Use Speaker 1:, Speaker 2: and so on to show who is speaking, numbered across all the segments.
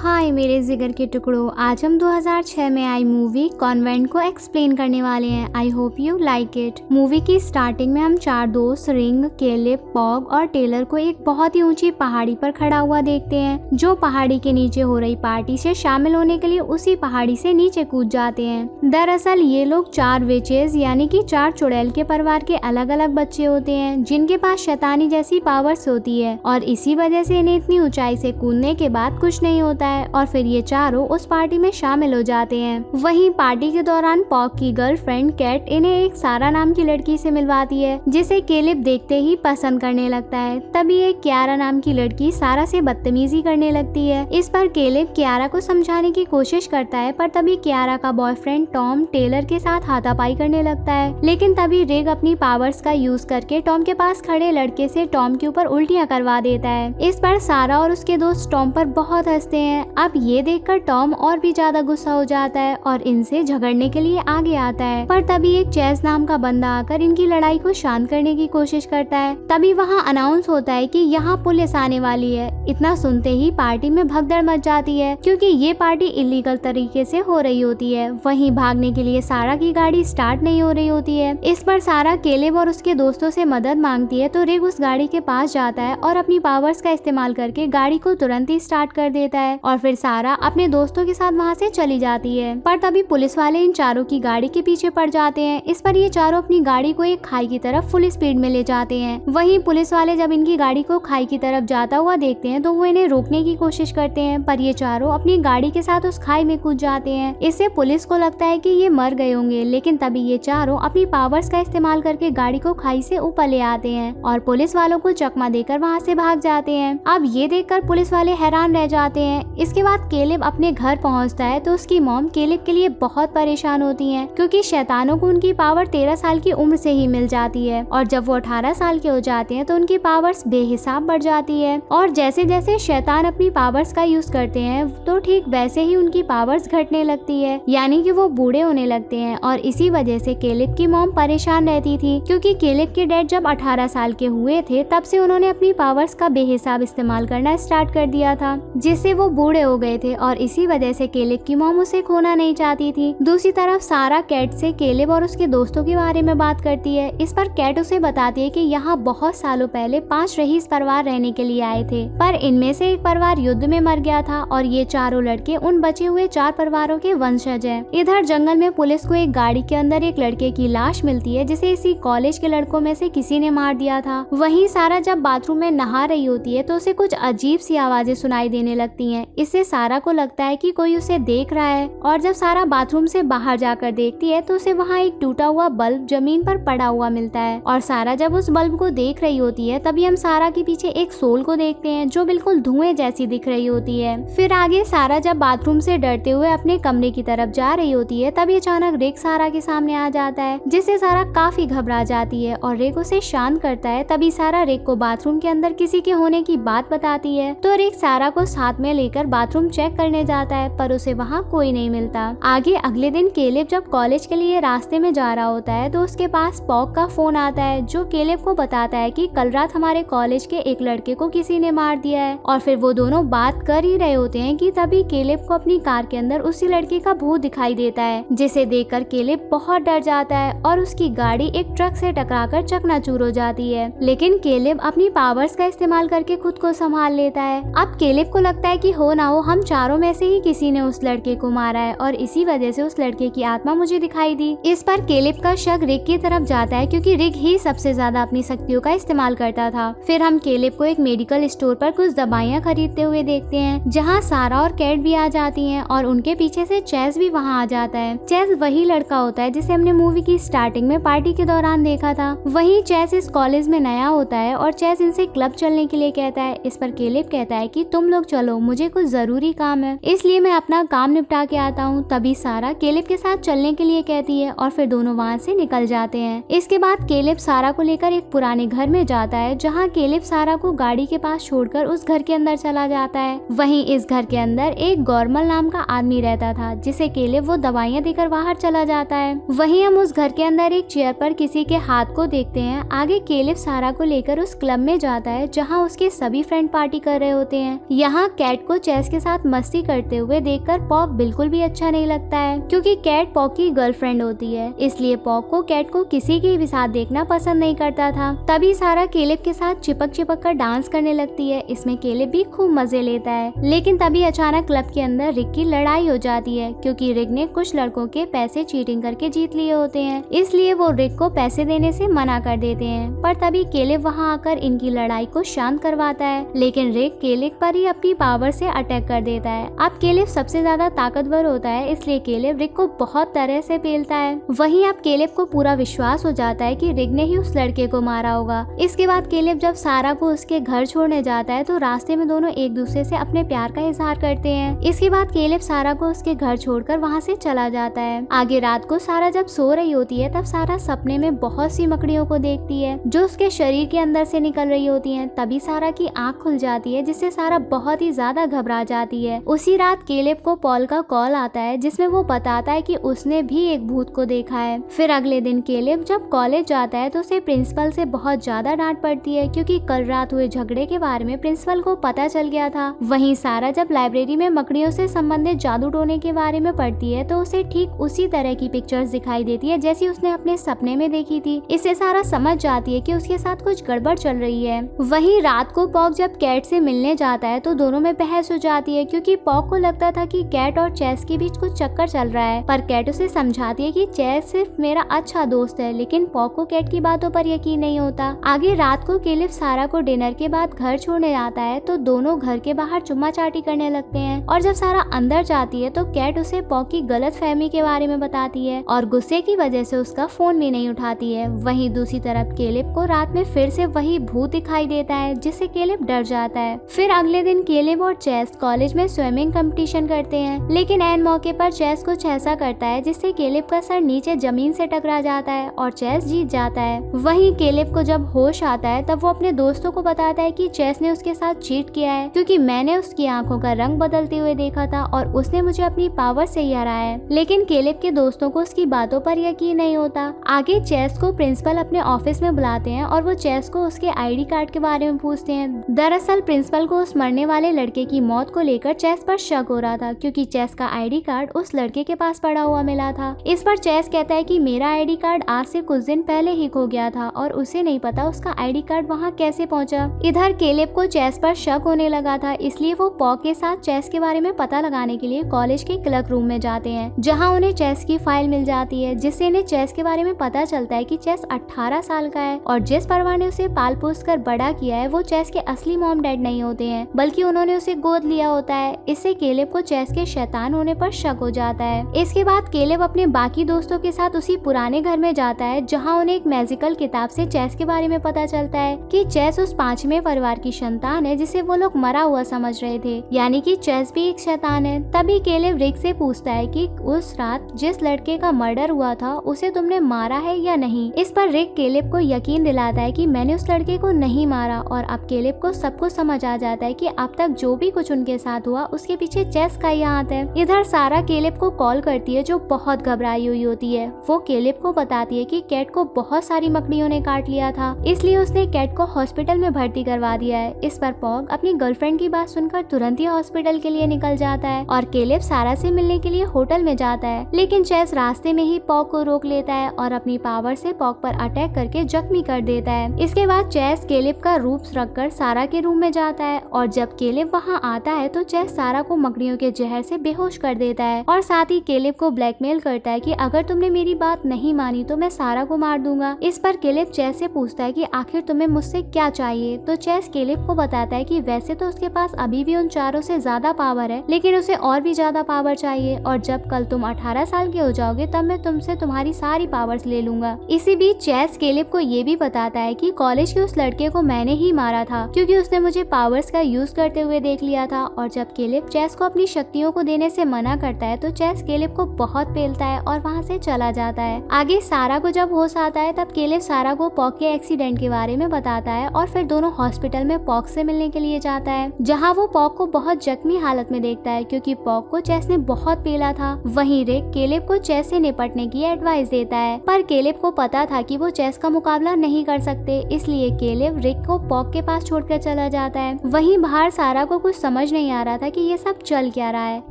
Speaker 1: हाय मेरे जिगर के टुकड़ों, आज हम 2006 में आई मूवी कॉन्वेंट को एक्सप्लेन करने वाले हैं। I hope you like it. Movie की स्टार्टिंग में हम चार दोस्त रिंग, केलेब, पॉग और टेलर को एक बहुत ही ऊंची पहाड़ी पर खड़ा हुआ देखते हैं, जो पहाड़ी के नीचे हो रही पार्टी से शामिल होने के लिए उसी पहाड़ी से नीचे कूद जाते हैं। दरअसल ये लोग चार विचेस यानी कि चार चुड़ैल के परिवार के अलग अलग बच्चे होते हैं, जिनके पास शैतानी जैसी पावर्स होती है और इसी वजह से इन्हें इतनी ऊंचाई से कूदने के बाद कुछ नहीं होता है और फिर ये चारों उस पार्टी में शामिल हो जाते हैं। वहीं पार्टी के दौरान पॉग की गर्लफ्रेंड कैट इन्हें एक सारा नाम की लड़की से मिलवाती है, जिसे केलेब देखते ही पसंद करने लगता है। तभी एक क्यारा नाम की लड़की सारा से बदतमीजी करने लगती है। इस पर केलेब क्यारा को समझाने की कोशिश करता है, पर तभी क्यारा का बॉयफ्रेंड टॉम टेलर के साथ हाथापाई करने लगता है। लेकिन तभी रिग अपनी पावर्स का यूज करके टॉम के पास खड़े लड़के से टॉम के ऊपर उल्टियां करवा देता है। इस पर सारा और उसके दोस्त टॉम पर बहुत हंसते हैं। अब ये देखकर टॉम और भी ज्यादा गुस्सा हो जाता है और इनसे झगड़ने के लिए आगे आता है। पर तभी एक चेस नाम का बंदा आकर इनकी लड़ाई को शांत करने की कोशिश करता है। तभी वहाँ अनाउंस होता है कि यहाँ पुलिस आने वाली है। इतना सुनते ही पार्टी में भगदड़ मच जाती है, क्योंकि ये पार्टी इलीगल तरीके से हो रही होती है। वहीं भागने के लिए सारा की गाड़ी स्टार्ट नहीं हो रही होती है। इस पर सारा केलेब और उसके दोस्तों से मदद मांगती है, तो रिग उस गाड़ी के पास जाता है और अपनी पावर्स का इस्तेमाल करके गाड़ी को तुरंत ही स्टार्ट कर देता है और फिर सारा अपने दोस्तों के साथ वहाँ से चली जाती है। पर तभी पुलिस वाले इन चारों की गाड़ी के पीछे पड़ जाते हैं। इस पर ये चारों अपनी गाड़ी को एक खाई की तरफ फुल स्पीड में ले जाते हैं। वहीं पुलिस वाले जब इनकी गाड़ी को खाई की तरफ जाता हुआ देखते हैं तो वो इन्हें रोकने की कोशिश करते हैं, पर ये चारों अपनी गाड़ी के साथ उस खाई में कूद जाते हैं। इससे पुलिस को लगता है कि ये मर गए होंगे, लेकिन तभी ये चारों अपनी पावर्स का इस्तेमाल करके गाड़ी को खाई से ऊपर ले आते हैं और पुलिस वालों को चकमा देकर वहाँ से भाग जाते हैं। अब ये देखकर पुलिस वाले हैरान रह जाते हैं। इसके बाद केलेब अपने घर पहुंचता है तो उसकी मॉम केलेब के लिए बहुत परेशान होती हैं, क्योंकि शैतानों को उनकी पावर 13 साल की उम्र से ही मिल जाती है और जब वो 18 साल के हो जाते हैं तो उनकी पावर्स बेहिसाब बढ़ जाती है। और जैसे जैसे शैतान अपनी पावर्स का यूज करते हैं तो ठीक वैसे ही उनकी पावर्स घटने लगती है, यानी कि वो बूढ़े होने लगते हैं। और इसी वजह से केलेब की मॉम परेशान रहती थी, क्योंकि केलेब के डैड जब 18 साल के हुए थे तब से उन्होंने अपनी पावर्स का बेहिसाब इस्तेमाल करना स्टार्ट कर दिया था, जिससे वो बूढ़े हो गए थे और इसी वजह से केलेब की मॉम उसे खोना नहीं चाहती थी। दूसरी तरफ सारा कैट से केलेब और उसके दोस्तों के बारे में बात करती है। इस पर कैट उसे बताती है कि यहाँ बहुत सालों पहले 5 रईस परिवार रहने के लिए आए थे, पर इनमें से एक परिवार युद्ध में मर गया था और ये चारों लड़के उन बचे हुए 4 परिवारों के वंशज हैं। इधर जंगल में पुलिस को एक गाड़ी के अंदर एक लड़के की लाश मिलती है, जिसे इसी कॉलेज के लड़कों में से किसी ने मार दिया था। वहीं सारा जब बाथरूम में नहा रही होती है तो उसे कुछ अजीब सी आवाजें सुनाई देने लगती हैं। इससे सारा को लगता है कि कोई उसे देख रहा है और जब सारा बाथरूम से बाहर जाकर देखती है तो उसे वहाँ एक टूटा हुआ बल्ब जमीन पर पड़ा हुआ मिलता है। और सारा जब उस बल्ब को देख रही होती है तभी हम सारा के पीछे एक सोल को देखते हैं, जो बिल्कुल धुएं जैसी दिख रही होती है। फिर आगे सारा जब बाथरूम से डरते हुए अपने कमरे की तरफ जा रही होती है तभी अचानक रिक सारा के सामने आ जाता है, जिससे सारा काफी घबरा जाती है और रिक उसे शांत करता है। तभी सारा रिक को बाथरूम के अंदर किसी के होने की बात बताती है, तो रिक सारा को साथ में लेकर बाथरूम चेक करने जाता है, पर उसे वहाँ कोई नहीं मिलता। आगे अगले दिन केलेब जब कॉलेज के लिए रास्ते में जा रहा होता है तो उसके पास पॉग का फोन आता है, जो केलेब को बताता है कि कल रात हमारे कॉलेज के एक लड़के को किसी ने मार दिया है। और फिर वो दोनों बात कर ही रहे होते हैं कि तभी केलेब को अपनी कार के अंदर उसी लड़के का भूत दिखाई देता है, जिसे देखकर केलेब बहुत डर जाता है और उसकी गाड़ी एक ट्रक से टकराकर चकनाचूर हो जाती है। लेकिन केलेब अपनी पावर्स का इस्तेमाल करके खुद को संभाल लेता है। अब केलेब को लगता है कि हो ना हो हम चारों में से ही किसी ने उस लड़के को मारा है और इसी वजह से उस लड़के की आत्मा मुझे दिखाई दी। इस पर केलेब का शक रिक की तरफ जाता है, क्योंकि रिक ही सबसे ज्यादा अपनी शक्तियों का इस्तेमाल करता था। फिर हम केलेब को एक मेडिकल स्टोर पर कुछ दवाइयाँ खरीदते हुए देखते हैं, जहाँ सारा और कैट भी आ जाती हैं और उनके पीछे से चेस भी वहाँ आ जाता है। चेस वही लड़का होता है जिसे हमने मूवी की स्टार्टिंग में पार्टी के दौरान देखा था। वही चेस इस कॉलेज में नया होता है और चेस इनसे क्लब चलने के लिए कहता है। इस पर केलेब कहता है कि तुम लोग चलो, मुझे कुछ जरूरी काम है, इसलिए मैं अपना काम निपटा के आता हूँ। तभी सारा केलेब के साथ चलने के लिए कहती है और फिर दोनों वहाँ से निकल जाते हैं। इसके बाद केलेब सारा को लेकर एक पुराने घर में जाता है, जहाँ केलेब सारा को गाड़ी के पास छोड़कर उस घर के अंदर चला जाता है। वहीं इस घर के अंदर एक गौरमल नाम का आदमी रहता था, जिसे केलेब वो दवाइयाँ देकर बाहर चला जाता है। वहीं हम उस घर के अंदर एक चेयर पर किसी के हाथ को देखते हैं। आगे केलेब सारा को लेकर उस क्लब में जाता है, जहाँ उसके सभी फ्रेंड पार्टी कर रहे होते हैं। यहाँ कैट को चेस के साथ मस्ती करते हुए देखकर पॉक बिल्कुल भी अच्छा नहीं लगता है, क्योंकि कैट पॉक की गर्लफ्रेंड होती है। इसलिए पॉक को कैट को किसी के भी साथ देखना पसंद नहीं करता था। तभी सारा केलेब के साथ चिपक कर डांस करने लगती है। इसमें केलेब भी खूब मजे लेता है। लेकिन तभी अचानक क्लब के अंदर रिक की लड़ाई हो जाती है, क्योंकि रिक ने कुछ लड़कों के पैसे चीटिंग करके जीत लिए होते हैं। इसलिए वो रिक को पैसे देने से मना कर देते हैं। पर तभी केलेब वहाँ आकर इनकी लड़ाई को शांत करवाता है। लेकिन रिक केलेब पर ही अपनी पावर से अटैक कर देता है। अब केलेब सबसे ज्यादा ताकतवर होता है, इसलिए केलेब रिक को बहुत तरह से पेलता है। वहीं अब केलेब को पूरा विश्वास हो जाता है कि रिक ने ही उस लड़के को मारा होगा। इसके बाद केलेब जब सारा को उसके घर छोड़ने जाता है तो रास्ते में दोनों एक दूसरे से अपने प्यार का इजहार करते हैं। इसके बाद केलेब सारा को उसके घर छोड़कर वहाँ से चला जाता है। आगे रात को सारा जब सो रही होती है तब सारा सपने में बहुत सी मकड़ियों को देखती है जो उसके शरीर के अंदर से निकल रही होती हैं। तभी सारा की आंख खुल जाती है, जिससे सारा बहुत ही ज्यादा घबरा जाती है। उसी रात केलेब को पॉल का कॉल आता है, जिसमें वो बताता है कि उसने भी एक भूत को देखा है। फिर अगले दिन केलेब जब कॉलेज जाता है तो उसे प्रिंसिपल से बहुत ज्यादा डांट पड़ती है, क्योंकि कल रात हुए झगड़े के बारे में प्रिंसिपल को पता चल गया था। वहीं सारा जब लाइब्रेरी में मकड़ियों से संबंधित जादू टोने के बारे में पढ़ती है तो उसे ठीक उसी तरह की पिक्चर्स दिखाई देती है जैसी उसने अपने सपने में देखी थी। इससे सारा समझ जाती है कि उसके साथ कुछ गड़बड़ चल रही है। वहीं रात को पॉक जब कैट से मिलने जाता है तो दोनों में बहस हो जाती है, क्योंकि पॉक को लगता था कि कैट और चेस के बीच कुछ चक्कर चल रहा है। पर कैट उसे समझाती है कि चेस सिर्फ मेरा अच्छा दोस्त है। लेकिन पॉक को कैट की बातों पर यकीन नहीं होता। आगे रात को केलेब सारा को डिनर के बाद घर छोड़ने आता है तो दोनों घर के बाहर चुम्मा चाटी करने लगते हैं। और जब सारा अंदर जाती है तो कैट उसे पॉक की गलत फहमी के बारे में बताती है और गुस्से की वजह से उसका फोन भी नहीं उठाती है। वहीं दूसरी तरफ केलेब को रात में फिर से वही भूत दिखाई देता है, जिससे केलेब डर जाता है। फिर अगले दिन केलेब और चेस कॉलेज में स्विमिंग कंपटीशन करते हैं, लेकिन ऐन मौके पर चेस कुछ ऐसा करता है जिससे केलेब का सर नीचे जमीन से टकरा जाता है और चेस जीत जाता है। वहीं केलेब को जब होश आता है तब वो अपने दोस्तों को बताता है कि चेस ने उसके साथ चीट किया है, क्योंकि मैंने उसकी आंखों का रंग बदलते हुए देखा था और उसने मुझे अपनी पावर से ही हराया है। लेकिन केलेब के दोस्तों को उसकी बातों पर यकीन नहीं होता। आगे चेस को प्रिंसिपल अपने ऑफिस में बुलाते हैं और वो चेस को उसके आईडी कार्ड के बारे में पूछते हैं। दरअसल प्रिंसिपल को उस मरने वाले लड़के की मौत को लेकर चेस पर शक हो रहा था, क्योंकि चेस का आईडी कार्ड उस लड़के के पास पड़ा हुआ मिला था। इस पर चेस कहता है कि मेरा आईडी कार्ड आज से कुछ दिन पहले ही खो गया था और उसे नहीं पता उसका आईडी कार्ड वहाँ कैसे पहुँचा। इधर केलेब को चेस पर शक होने लगा था, इसलिए वो पॉक के साथ चेस के बारे में पता लगाने के लिए कॉलेज के क्लर्क रूम में जाते हैं, जहाँ उन्हें चेस की फाइल मिल जाती है, जिससे इन्हें चेस के बारे में पता चलता है कि चेस 18 साल का है और जिस परिवार ने उसे पाल पोस कर बड़ा किया है वो चेस के असली मॉम डैड नहीं होते हैं, बल्कि उन्होंने उसे गोद लिया होता है। इससे केलेब को चेस के शैतान होने पर शक हो जाता है। इसके बाद केलेब अपने बाकी दोस्तों के साथ उसी पुराने घर में जाता है, जहाँ उन्हें एक मैजिकल किताब से चेस के बारे में पता चलता है कि चेस उस 5वें परिवार की संतान है जिसे वो लोग मरा हुआ समझ रहे थे, यानी कि चेस भी एक शैतान है। तभी केलेब रिक से पूछता है कि उस रात जिस लड़के का मर्डर हुआ था उसे तुमने मारा है या नहीं। इस पर रिक केलेब को यकीन दिलाता है कि मैंने उस लड़के को नहीं मारा और अब केलेब को सब कुछ समझ आ जाता है कि अब तक जो भी कुछ उनके साथ हुआ उसके पीछे चेस का ही हाथ है। इधर सारा केलेब को कॉल करती है जो बहुत घबराई हुई होती है। वो केलेब को बताती है कि कैट को बहुत सारी मकड़ियों ने काट लिया था, इसलिए उसने कैट को हॉस्पिटल में भर्ती करवा दिया है। इस पर पॉग अपनी गर्लफ्रेंड की बात सुनकर तुरंत ही हॉस्पिटल के लिए निकल जाता है और केलेब सारा से मिलने के लिए होटल में जाता है, लेकिन चेस रास्ते में ही पॉग को रोक लेता है और अपनी पावर से पॉग पर अटैक करके जख्मी कर देता है। इसके बाद चेस केलेब का रूप रखकर सारा के रूम में जाता है और जब केलेब वहाँ आता है तो चेस सारा को मकड़ियों के जहर से बेहोश कर देता है और साथ ही केलेब को ब्लैकमेल करता है कि अगर तुमने मेरी बात नहीं मानी तो मैं सारा को मार दूंगा। इस पर केलेब चेस से पूछता है कि आखिर तुम्हें मुझसे क्या चाहिए, तो चेस केलेब को बताता है कि वैसे तो उसके पास अभी भी उन चारों से ज्यादा पावर है, लेकिन उसे और भी ज्यादा पावर चाहिए और जब कल तुम 18 साल के हो जाओगे तब मैं तुमसे तुम्हारी सारी पावर्स ले लूंगा। इसी बीच चेस केलेब को ये भी बताता है कि कॉलेज के उस लड़के को मैंने ही मारा था, क्योंकि उसने मुझे पावर्स का यूज करते हुए देख लिया था। और जब केलेब चेस को अपनी शक्तियों को देने से मना करता है तो चेस केलेब को बहुत पेलता है और वहाँ से चला जाता है। आगे सारा को जब होश आता है तब केलेब सारा को पॉक के एक्सीडेंट के बारे में बताता है और फिर दोनों हॉस्पिटल में पॉक से मिलने के लिए जाता है, जहाँ वो पॉक को बहुत जख्मी हालत में देखता है, क्योंकि पॉक को चेस ने बहुत पेला था। वहीं रिक केलेब को चेस से निपटने की एडवाइस देता है, पर केलेब को पता था कि वो चेस का मुकाबला नहीं कर सकते, इसलिए केलेब रिक को पॉक के पास छोड़कर चला जाता है। वहीं बाहर सारा को कुछ समझ समझ नहीं आ रहा था कि ये सब चल क्या रहा है।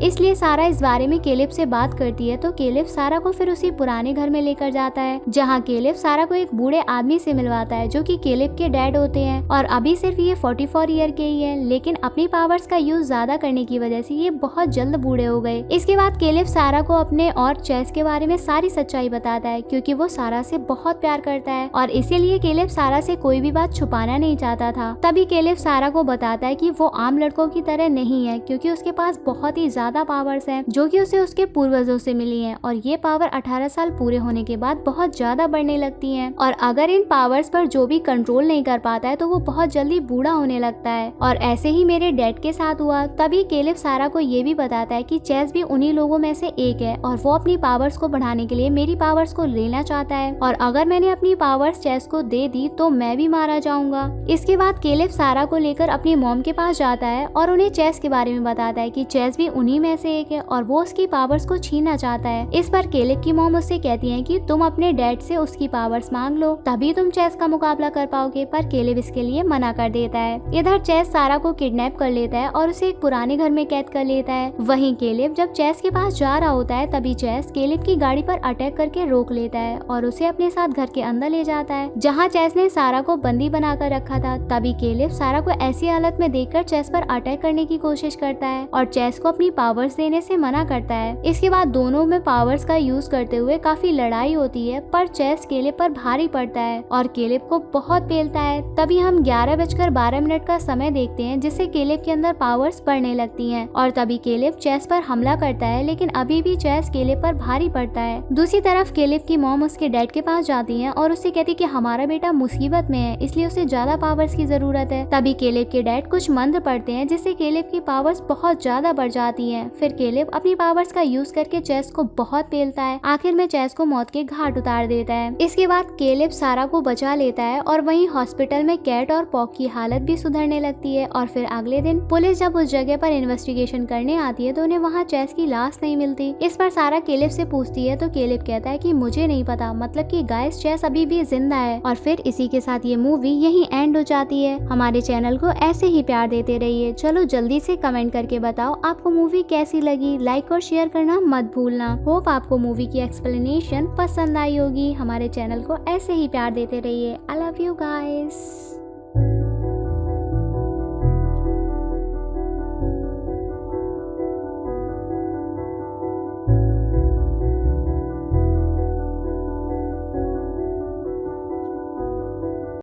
Speaker 1: इसलिए सारा इस बारे में केलिप से बात करती है तो केलिप सारा को फिर उसी पुराने घर में लेकर जाता है, जहाँ केलिप सारा को एक बूढ़े आदमी से मिलवाता है जो कि केलिप के डैड होते हैं और अभी सिर्फ ये 44 ईयर के ही है, लेकिन अपनी पावर्स का यूज ज्यादा करने की वजह से ये बहुत जल्द बूढ़े हो गए। इसके बाद केलिप सारा को अपने और चेस के बारे में सारी सच्चाई बताता है, क्योंकि वो सारा से बहुत प्यार करता है और इसीलिए केलिप सारा से कोई भी बात छुपाना नहीं चाहता था। तभी केलिप सारा को बताता है कि वो आम लड़कों की तरह नहीं है, क्योंकि उसके पास बहुत ही ज्यादा पावर्स हैं जो कि उसे उसके पूर्वजों से मिली हैं और ये पावर 18 साल पूरे होने के बाद बहुत ज्यादा बढ़ने लगती हैं और अगर इन पावर्स पर जो भी कंट्रोल नहीं कर पाता है तो वो बहुत जल्दी बूढ़ा होने लगता है। और ऐसे ही मेरे डैड के साथ हुआ। तभी केलिप सारा को ये भी बताता है कि चेस भी उन्हीं लोगों में से एक है और वो अपनी पावर्स को बढ़ाने के लिए मेरी पावर्स को लेना चाहता है और अगर मैंने अपनी पावर्स चेस को दे दी तो मैं भी मारा जाऊंगा। इसके बाद केलिप सारा को लेकर अपनी मॉम के पास जाता है और उन्हें चेस के बारे में बताता है कि चेस भी उन्हीं में से एक है और वो उसकी पावर्स को छीनना चाहता है। इस पर केलिप की मॉम उससे कहती है कि तुम अपने डैड से उसकी पावर्स मांग लो, तभी तुम चेस का मुकाबला कर पाओगे, पर केलिप इसके लिए मना कर देता है। इधर चेस सारा को किडनैप कर लेता है और उसे एक पुराने घर में कैद कर लेता है। वहीं केलिप जब चेस के पास जा रहा होता है तभी चेस केलिप की गाड़ी पर अटैक करके रोक लेता है और उसे अपने साथ घर के अंदर ले जाता है, जहाँ चेस ने सारा को बंदी बनाकर रखा था। तभी केलिप सारा को ऐसी हालत में देखकर चेस पर अटैक करने की कोशिश करता है और चेस को अपनी पावर्स देने से मना करता है। इसके बाद दोनों में पावर्स का यूज करते हुए काफी लड़ाई होती है, पर चेस केलिप पर भारी पड़ता है और केलिप को बहुत पेलता है। तभी हम 11:12 का समय देखते हैं, जिससे केलिप के अंदर पावर्स बढ़ने लगती हैं और तभी केलिप चेस पर हमला करता है, लेकिन अभी भी चेस केलिप पर भारी पड़ता है। दूसरी तरफ केलिप की मॉम उसके डैड के पास जाती है और उससे कहती कि हमारा बेटा मुसीबत में है, इसलिए उसे ज्यादा पावर्स की जरूरत है। तभी केलिप के डैड कुछ मंत्र पढ़ते हैं जिससे केलिप की पावर्स बहुत ज्यादा बढ़ जाती हैं। फिर केलिप अपनी पावर्स का यूज करके चेस को बहुत पेलता है। आखिर में चेस को मौत के घाट उतार देता है। इसके बाद केलिप सारा को बचा लेता है और वहीं हॉस्पिटल में कैट और पॉक की हालत भी सुधरने लगती है। और फिर अगले दिन पुलिस जब उस जगह पर इन्वेस्टिगेशन करने आती है तो उन्हें वहाँ चेस की लाश नहीं मिलती। इस पर सारा केलिप से पूछती है तो केलिप कहता है कि मुझे नहीं पता, मतलब कि गाइस चेस अभी भी जिंदा है। और फिर इसी के साथ ये मूवी यहीं एंड हो जाती है। हमारे चैनल को ऐसे ही प्यार देते रहिए। चलो जल्दी से कमेंट करके बताओ आपको मूवी कैसी लगी। लाइक और शेयर करना मत भूलना। होप आपको मूवी की एक्सप्लेनेशन पसंद आई होगी। हमारे चैनल को ऐसे ही प्यार देते रहिए। I love you guys.